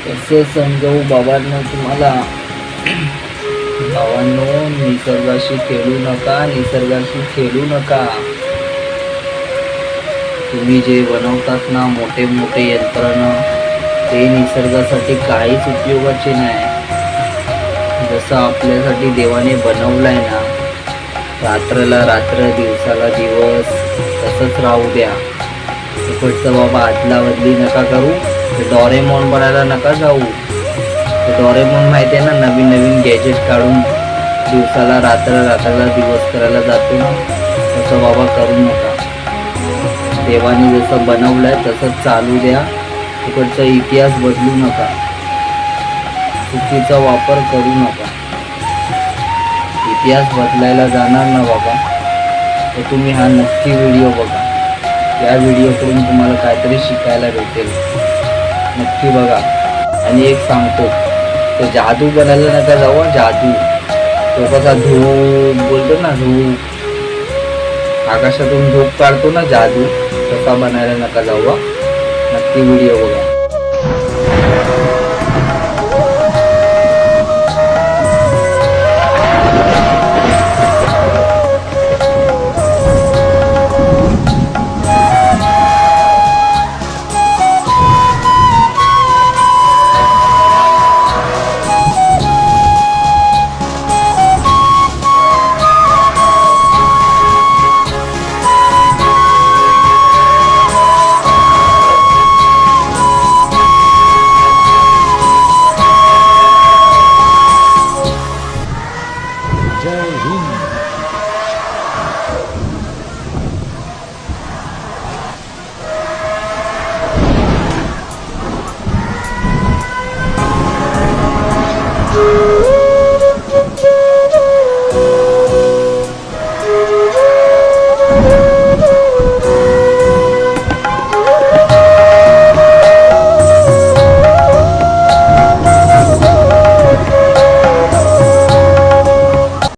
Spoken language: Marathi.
कसं समजावू बाबांनो तुम्हाला. बाबांनो, निसर्गाशी खेळू नका, निसर्गाशी खेळू नका. तुम्ही जे बनवतात ना मोठे मोठे यंत्रणा, ते निसर्गासाठी काहीच उपयोगाचे नाही. जसं आपल्यासाठी देवाने बनवलंय ना, रात्रला रात्र दिवसाला दिवस, तसंच राहू द्या. इकडचं बाबा आदला बदली नका करू. डोरेमॉन बनायला नका जाऊ. डोरेमॉन माहिती आहे ना, नवीन नवीन गॅजेट काढून दिवसाला रात्र रात्राला दिवस करायला जातो ना, तसं बाबा करू नका. देवाने जसं बनवलंय तसंच चालू द्या. इकडचा इतिहास बदलू नका. चुकीचा वापर करू नका. इतिहास बदलायला जाणार ना बाबा, तर तुम्ही हा नक्की व्हिडिओ बघा. या व्हिडिओकडून तुम्हाला काहीतरी शिकायला भेटेल. नक्की बघा. आणि एक सांगतो, तो जादू बनायला नका जाऊ. जादू तो कसा धूप बोलतो ना, धूप आकाशातून धूप काढतो ना, जादू तसा बनायला नका जाऊ. नक्की व्हिडिओ बघा.